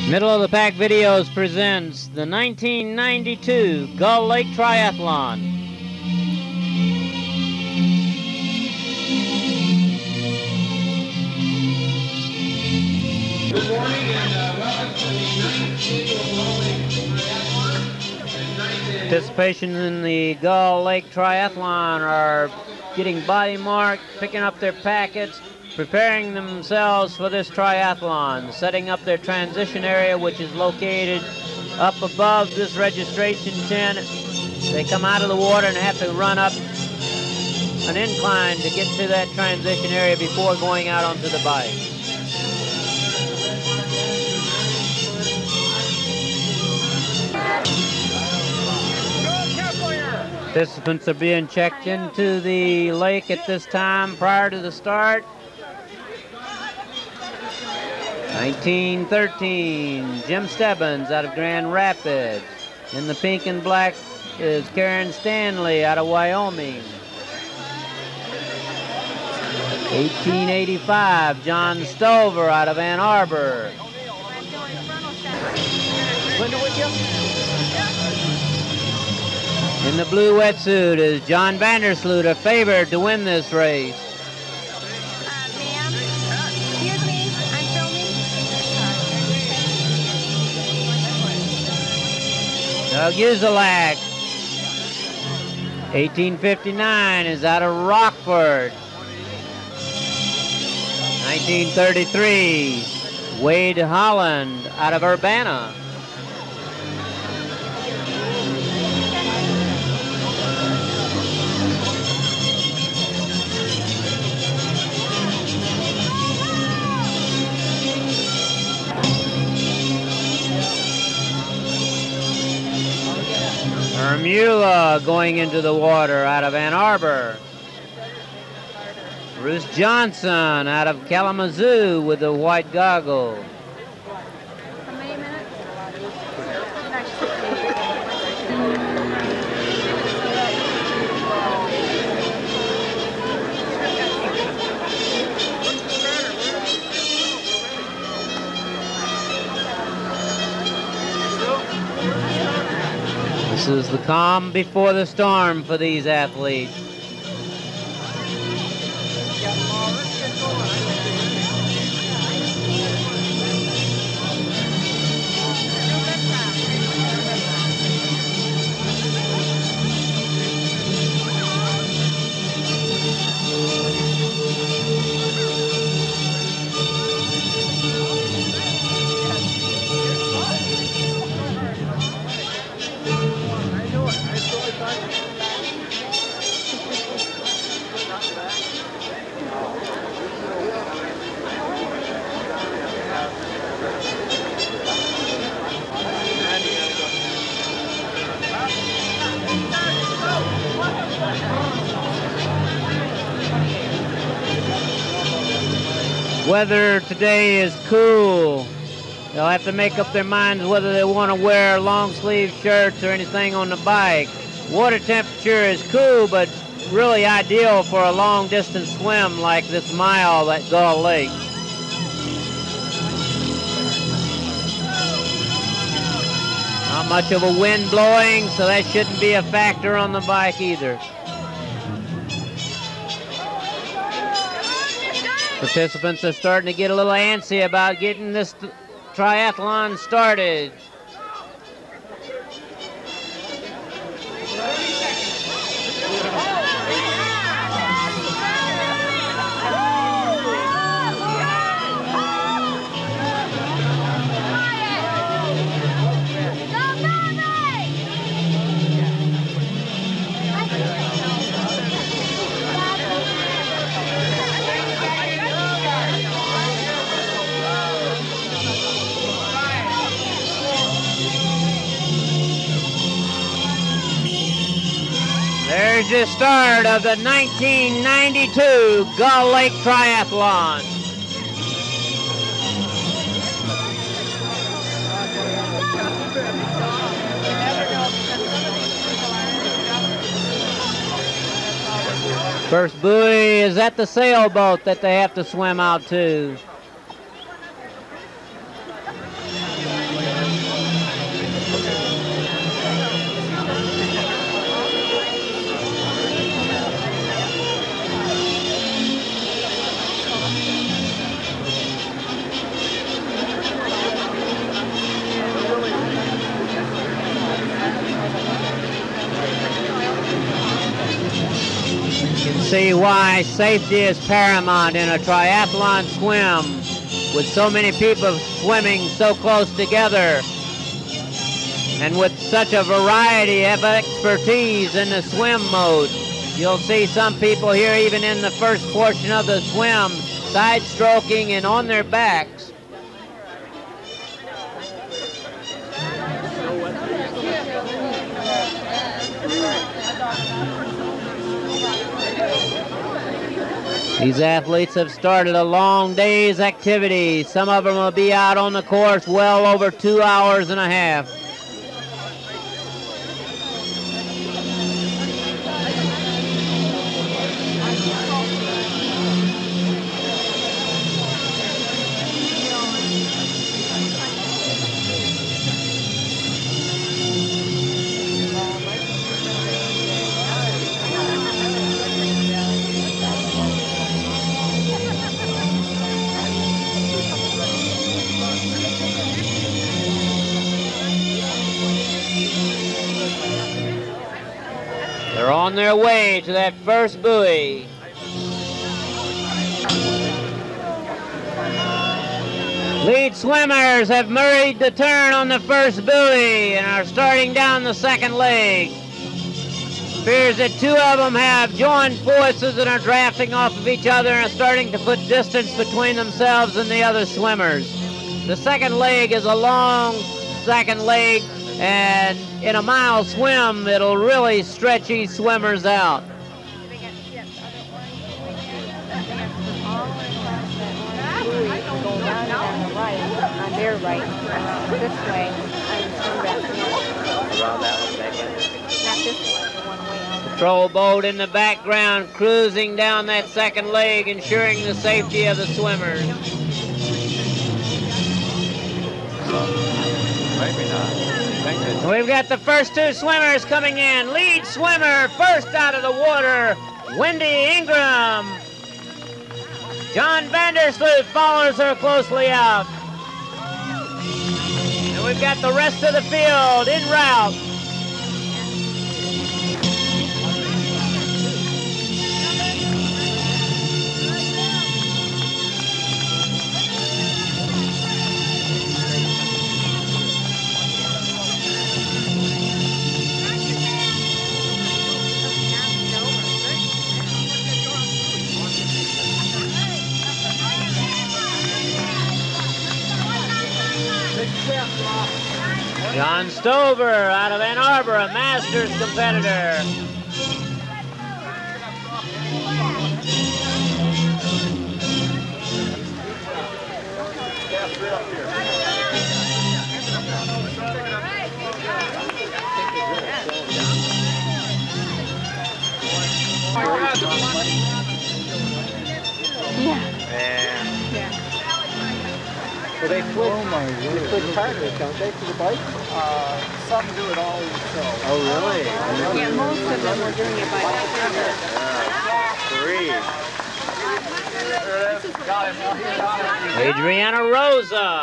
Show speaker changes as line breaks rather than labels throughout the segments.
Middle of the Pack Videos presents the 1992 Gull Lake Triathlon.
Good morning and welcome to the 9th annual Gull Lake Triathlon.
Participation in the Gull Lake Triathlon are getting body marked, picking up their packets, preparing themselves for this triathlon, setting up their transition area, which is located up above this registration tent. They come out of the water and have to run up an incline to get to that transition area before going out onto the bike. Participants are being checked into the lake at this time prior to the start. 1913, Jim Stebbins out of Grand Rapids. In the pink and black is Karen Stanley out of Wyoming. 1885, John Stover out of Ann Arbor. In the blue wetsuit is John Vandersloot, a favorite to win this race.
Ma'am, excuse me, I'm filming.
Doug Uzelak, 1859, is out of Rockford. 1933, Wade Holland out of Urbana. Ermula going into the water out of Ann Arbor. Bruce Johnson out of Kalamazoo with the white goggle.
How many minutes?
This is the calm before the storm for these athletes. Weather today is cool. They'll have to make up their minds whether they want to wear long sleeve shirts or anything on the bike. Water temperature is cool, but really ideal for a long distance swim like this mile at Gull Lake. Not much of a wind blowing, so that shouldn't be a factor on the bike either. Participants are starting to get a little antsy about getting this triathlon started. There's the start of the 1992 Gull Lake Triathlon. First buoy is at the sailboat that they have to swim out to. see why safety is paramount in a triathlon swim with so many people swimming so close together and with such a variety of expertise in the swim mode. You'll see some people here even in the first portion of the swim side stroking and on their backs. These athletes have started a long day's activity. Some of them will be out on the course well over 2 hours and a half. They're on their way to that first buoy. Lead swimmers have made the turn on the first buoy and are starting down the second leg. Appears that two of them have joined forces and are drafting off of each other and are starting to put distance between themselves and the other swimmers. The second leg is a long second leg, and in a mile swim, it'll really stretch these swimmers out.
On their right, this way,
Around that one, second.
not this one, the one way out.
Patrol boat in the background cruising down that second leg, ensuring the safety of the swimmers.
Maybe not.
We've got the first two swimmers coming in. Lead swimmer first out of the water, Wendy Ingraham. John Vandersloot follows her closely out. And we've got the rest of the field en route. John Stover out of Ann Arbor, a Masters competitor.
So they switch partners, don't they, to the bike?
Some do it all themselves.
Oh, really?
Yeah, most of them were doing it by themselves.
Three.
Adriana Rosa.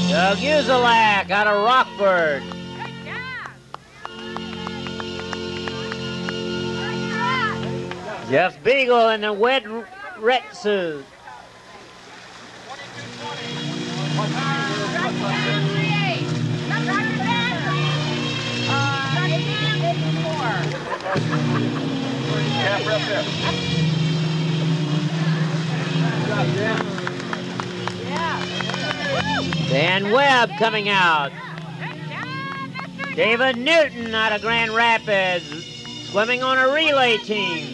Doug Uzelak out of Rockford. Jeff Beagle in the wet wetsuit. Dan Webb coming out. David Newton out of Grand Rapids, swimming on a relay team.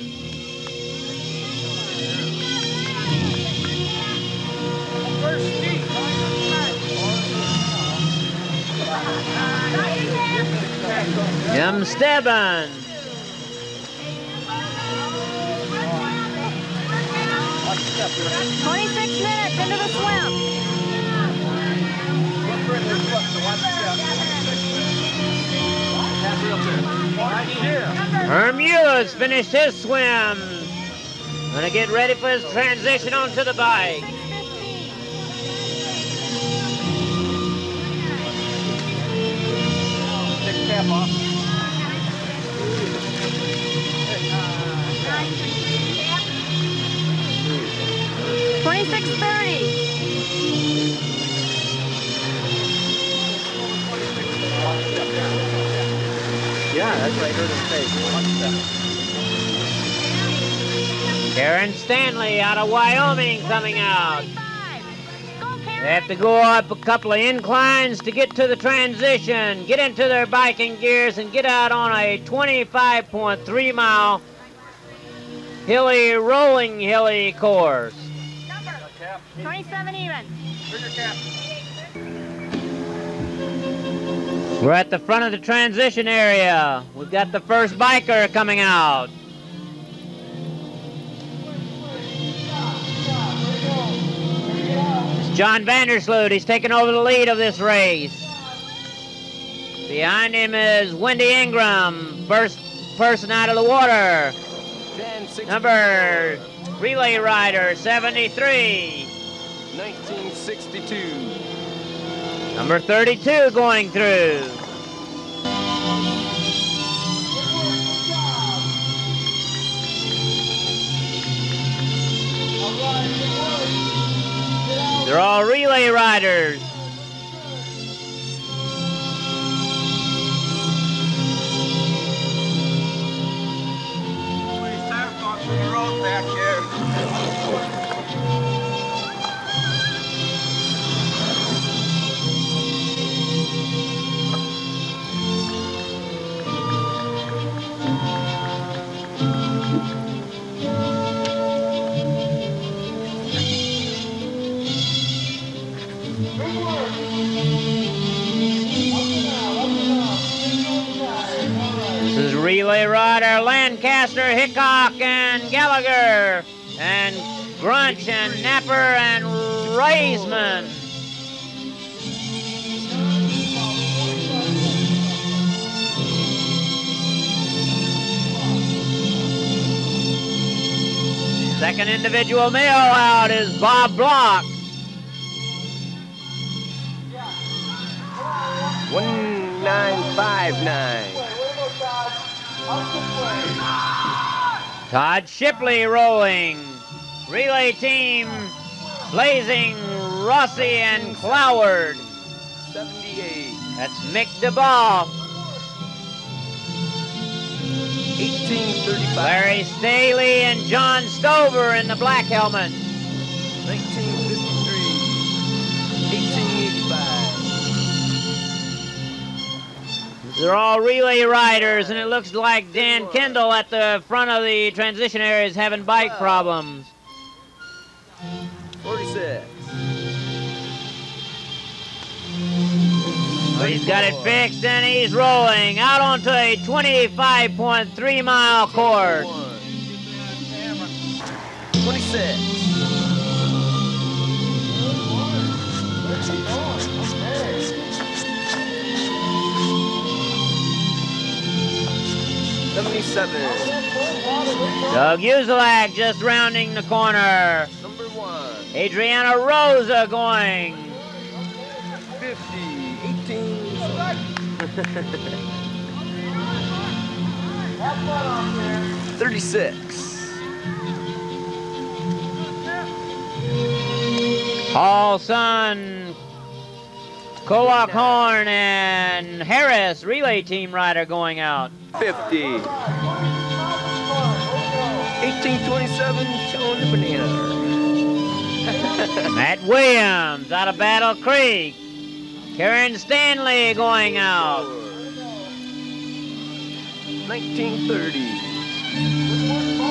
Jim Stebbins.
26 minutes into the swim.
Herm Mueller's finished his swim. Gonna get ready for his transition onto the bike.
cap off.
26:30.
Yeah, that's what I heard him say. One step.
Karen Stanley out of Wyoming coming out. They have to go up a couple of inclines to get to the transition, get into their biking gears, and get out on a 25.3 mile hilly course.
Number 27 even.
Where's your cap?
We're at the front of the transition area. We've got the first biker coming out. It's John Vandersloot. He's taking over the lead of this race. Behind him is Wendy Ingraham, first person out of the water. Number relay rider 73.
1962.
Number 32 going through. They're all relay riders.
Please tire box on the road back here.
This is relay rider Lancaster, Hickok, and Gallagher, and Grunch, and Napper, and Reisman. Second individual male out is Bob Block.
1959.
Todd Shipley rolling. Relay team Blazing, Rossi, and Cloward.
78.
That's Mick DeBall.
1835.
Larry Staley and John Stover in the black helmet.
1953. 1885.
They're all relay riders, and it looks like Dan Kendall at the front of the transition area is having bike problems.
46.
But he's got it fixed, and he's rolling out onto a 25.3 mile course.
26. 77.
Doug Uzelak just rounding the corner.
Number 1.
Adriana Rosa going.
50. 18. 36.
Hall, Son, Kolak Horn, and Harris, relay team rider going out.
50. 1827. Showing the banana.
Matt Williams out of Battle Creek. Karen Stanley going out.
1930.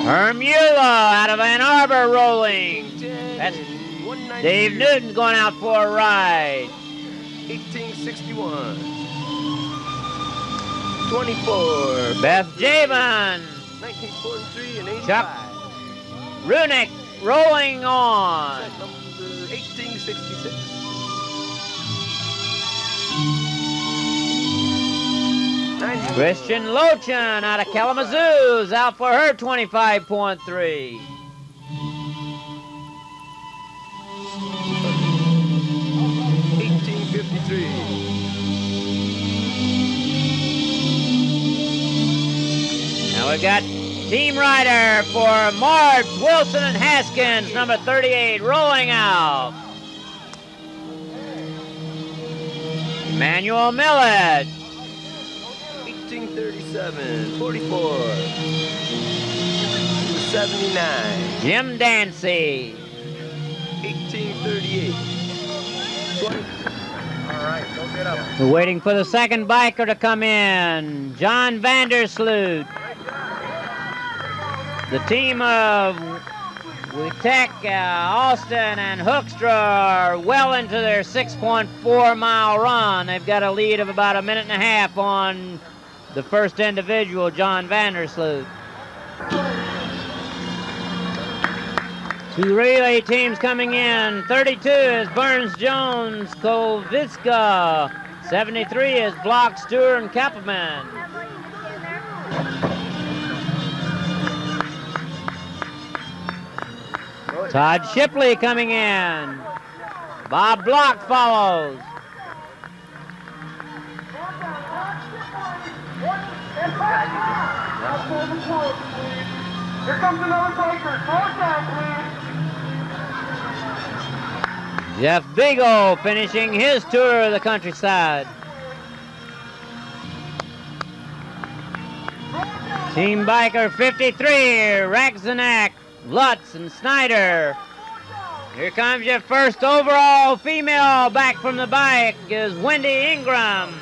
Herm Eula out of Ann Arbor rolling. That's Dave Newton going out for a ride.
1861. 24.
Beth Javen.
1943 and 85.
Chuck Runick rolling on.
Number 1866.
Christian Lochin out of Kalamazoo is out for her 25.3.
1853.
we've got team rider for March, Wilson, and Haskins, number 38, rolling out. Emmanuel Millet.
1837, 44. 79.
Jim Dancy.
1838. 20.
All right, go get up.
We're waiting for the second biker to come in. John Vandersloot. The team of Witek, Austin, and Hoekstra are well into their 6.4-mile run. They've got a lead of about a minute and a half on the first individual, John Vandersloot. Two relay teams coming in. 32 is Burns Jones, Koviska. 73 is Block, Stewart, and Kappelman. Todd Shipley coming in. Bob Block follows.
Here comes another biker. Slow it down, please.
Jeff Beagle finishing his tour of the countryside. Team biker 53, Raxanack, Lutz, and Snyder. Here comes your first overall female back from the bike is Wendy Ingraham.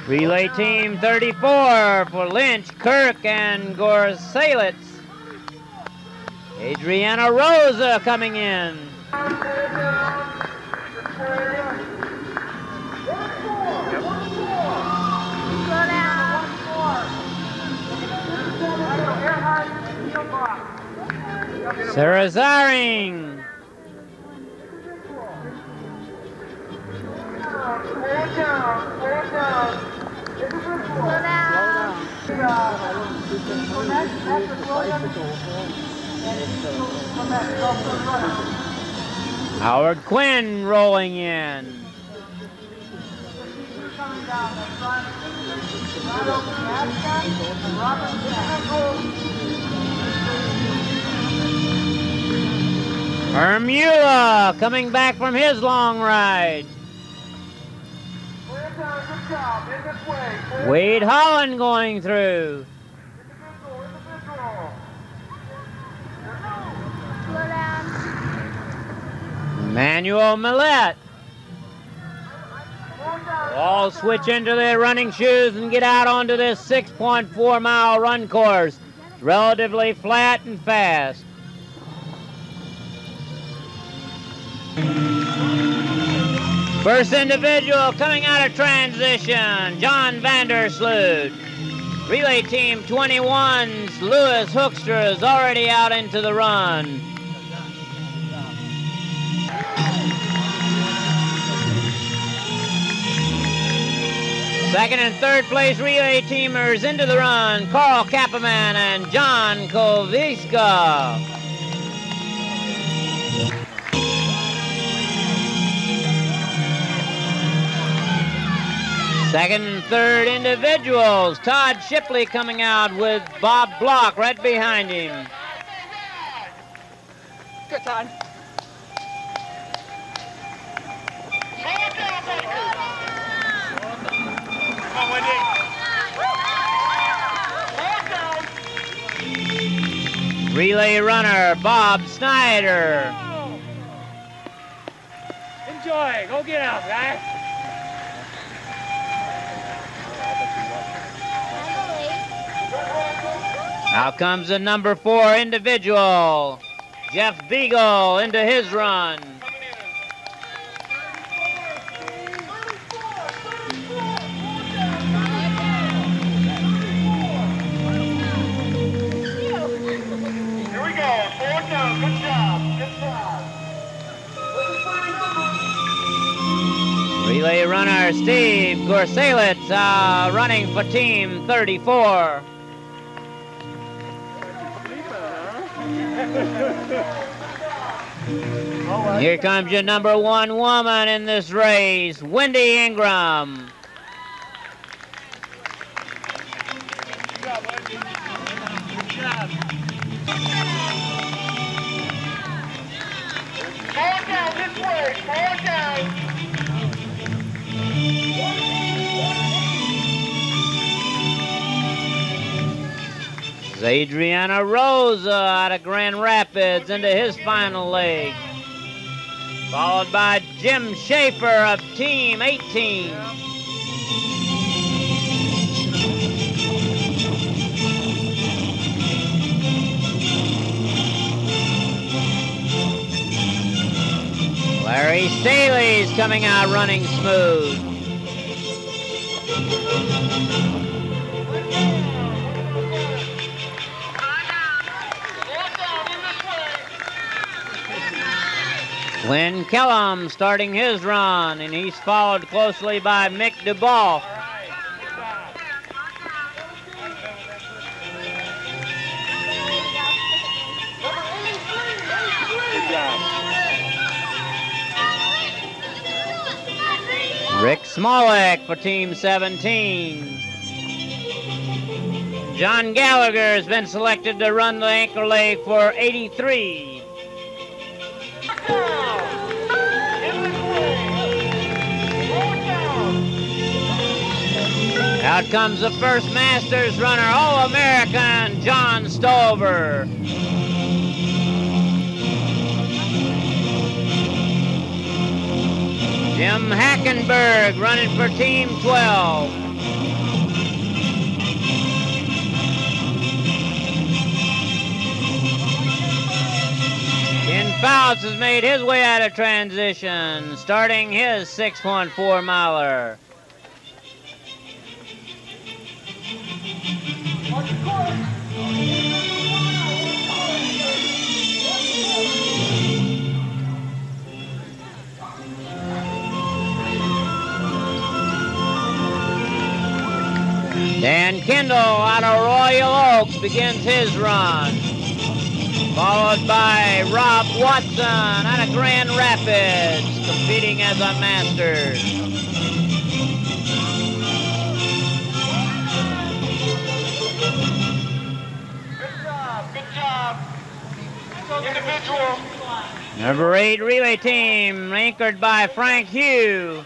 Relay team 34 for Lynch, Kirk, and Gorsalitz. Adriana Rosa coming in. Sarah Zaring. Howard Quinn rolling in. Hermula coming back from his long ride. Wade Holland going through. Emmanuel Millet. All switch into their running shoes and get out onto this 6.4-mile run course. It's relatively flat and fast. First individual coming out of transition, John Vandersloot. Relay team 21's Lewis Hoekstra is already out into the run. Second and third place relay teamers into the run, Carl Kappelman and John Koviska. Second and third individuals, Todd Shipley coming out with Bob Block right behind him.
Good, Todd.
Come on, Wendy.
Relay runner, Bob Snyder.
Enjoy. Go get out, guys.
Now comes the number 4 individual, Jeff Beagle into his run.
Here we go. Forward down. Good job. Good job.
Relay runner Steve Gorsalitz running for team 34.
Oh,
Here comes your number 1 woman in this race, Wendy Ingraham.
Good job, Wendy. Good job. Fall down this way. Fall down.
Adriana Rosa out of Grand Rapids into his final leg. Followed by Jim Schaefer of Team 18. Larry Staley's coming out running smooth. Glenn Kellum starting his run, and he's followed closely by Mick DuBois. Rick Smolek for Team 17. John Gallagher has been selected to run the anchor leg for 83. Out comes the first Masters runner, All-American John Stover. Jim Hackenberg running for Team 12. Ken Fouts has made his way out of transition, starting his 6.4 miler. Dan Kendall out of Royal Oaks begins his run, followed by Rob Watson out of Grand Rapids, competing as a Masters.
Good job. Individual.
Number 8 relay team, anchored by Frank Hugh.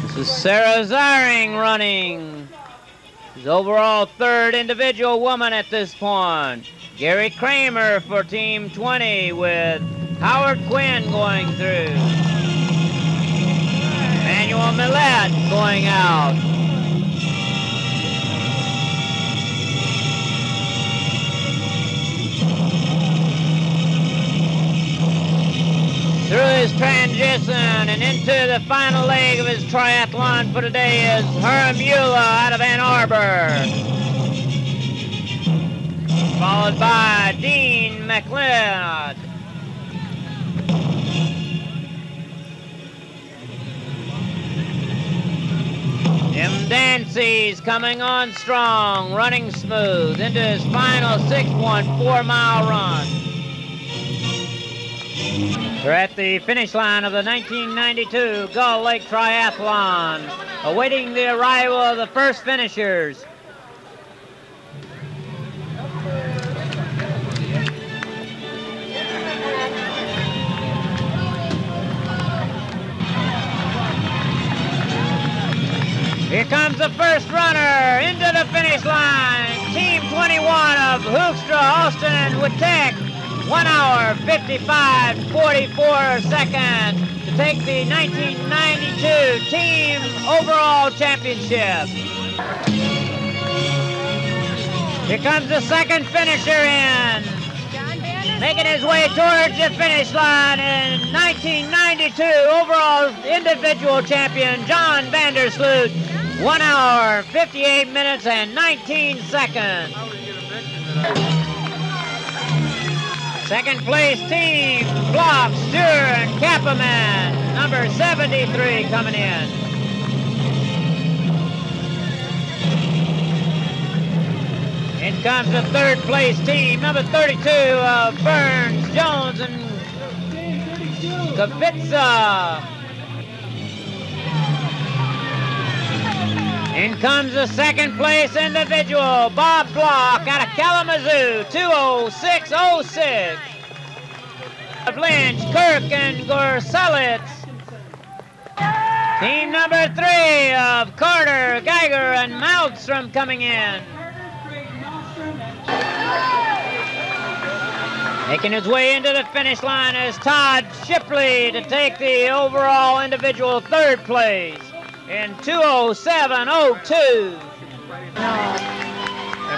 This is Sarah Ziring running. She's overall 3rd individual woman at this point. Gary Kramer for Team 20 with Howard Quinn going through. Emmanuel Millette going out. Through his transition and into the final leg of his triathlon for today is Herm Eula out of Ann Arbor. Followed by Dean McLeod. Jim Dancy's coming on strong, running smooth into his final 6.4 mile run. We're at the finish line of the 1992 Gull Lake Triathlon, awaiting the arrival of the first finishers. Here comes the first runner into the finish line. Team 21 of Hoekstra, Austin, and Wittek. 1 hour, 55:44 seconds to take the 1992 team overall championship. Here comes the second finisher in, making his way towards the finish line in 1992 overall individual champion John Vandersloot. 1 hour, 58 minutes, and 19 seconds. Second place team, Block, Stewart, and Kappaman, number 73 coming in. In comes the third place team, number 32 of Burns, Jones, and Kavitsa. In comes the second place individual, Bob Block out of Kalamazoo, 2:06.06. Of Lynch, Kirk, and Gorselitz. Team number 3 of Carter, Geiger, and Malmstrom coming in. Making his way into the finish line is Todd Shipley to take the overall individual third place in 2:07.02.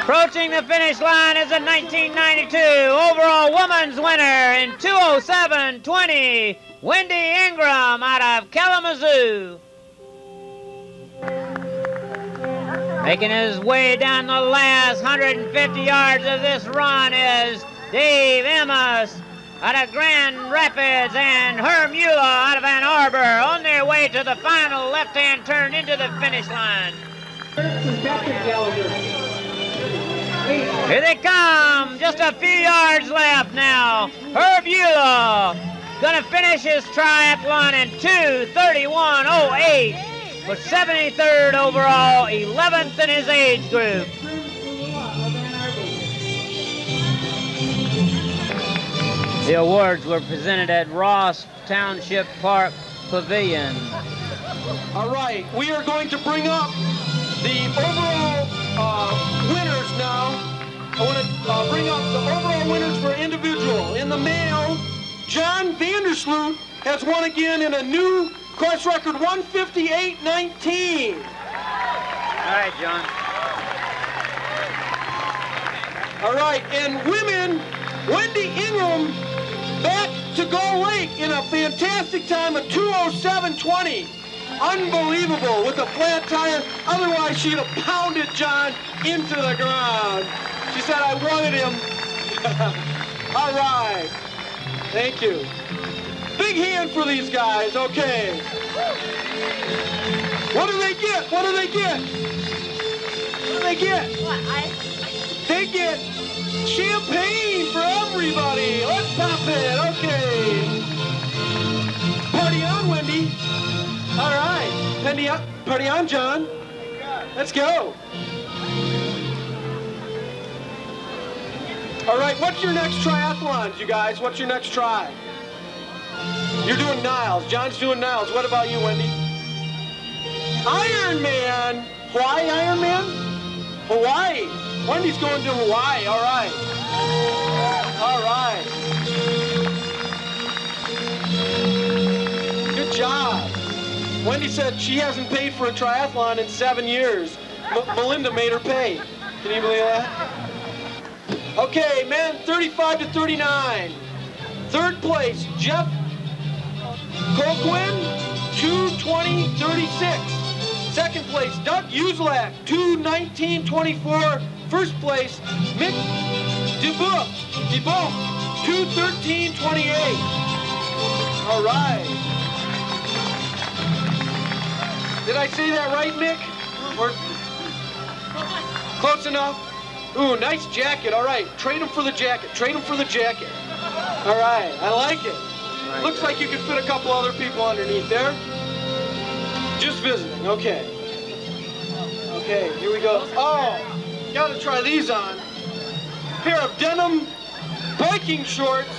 Approaching the finish line is a 1992 overall women's winner in 2:07.20, Wendy Ingraham out of Kalamazoo. Making his way down the last 150 yards of this run is Dave Emmas out of Grand Rapids and Herm Mueller out of Ann Arbor on their way to the final left-hand turn into the finish line. Here they come, just a few yards left now. Herb Mueller gonna finish his triathlon in 2:31.08 for 73rd overall, 11th in his age group. The awards were presented at Ross Township Park Pavilion.
All right, we are going to bring up the overall winners now. I want to bring up the overall winners for individual. In the male, John Vandersloot has won again in a new course record, 1:58.19.
All right, John.
All right, and women, Wendy Ingraham back to Gull Lake in a fantastic time of 2:07.20. Unbelievable with a flat tire. Otherwise, she'd have pounded John into the ground. She said, I wanted him. All right. Thank you. Big hand for these guys. Okay. What do they get? What do they get? What do they get?
What?
They get champagne for everybody. Let's pop it. Okay. Party on, Wendy. All right. Party on, John. Let's go. All right, what's your next triathlons, you guys? What's your next try? You're doing Niles. John's doing Niles. What about you, Wendy? Ironman. Hawaii Ironman? Hawaii. Wendy's going to Hawaii. All right. All right. Good job. Wendy said she hasn't paid for a triathlon in 7 years. Melinda made her pay. Can you believe that? Okay, men 35 to 39. Third place, Jeff Colquin, 2:20.36. Second place, Doug Uselak, 2:19.24. First place, Mick DeBook, 2:13.28. All right. Did I say that right, Mick? Or close enough? Ooh, nice jacket. All right, trade him for the jacket. Trade him for the jacket. All right, I like it. Looks like you could fit a couple other people underneath there. Just visiting, okay. Okay, here we go. Oh, gotta try these on. Pair of denim biking shorts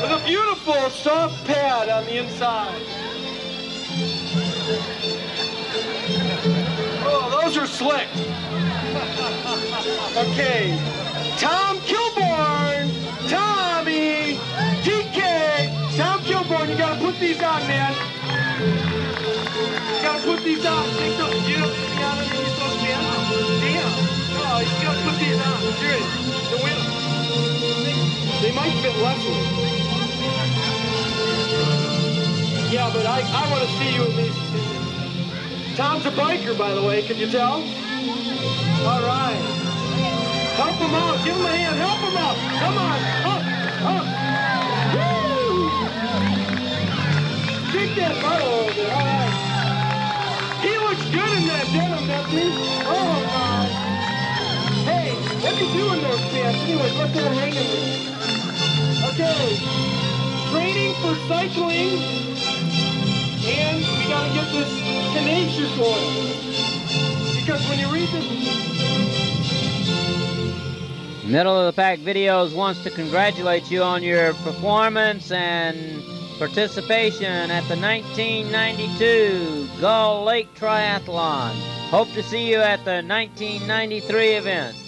with a beautiful soft pad on the inside. Oh, those are slick. Okay, Tom Kilborn, Tommy, TK, Tom Kilborn, you gotta put these on, man. You gotta put these on. Take those, you don't need on underneath those, man. Damn. Oh, you gotta put these on. Serious. The winner. They might fit Leslie. Yeah, but I want to see you at least. Tom's a biker, by the way, can you tell? All right. Help him out. Give him a hand. Help him out. Come on. Up. Woo! Kick that butt over there. All right. He looks good in that denim, doesn't he? Oh, my. chance. Anyways, let's go hanging. Okay. Training for cycling. And we got to get this tenacious one. Because when you read this...
Middle of the Pack Videos wants to congratulate you on your performance and participation at the 1992 Gull Lake Triathlon. Hope to see you at the 1993 event.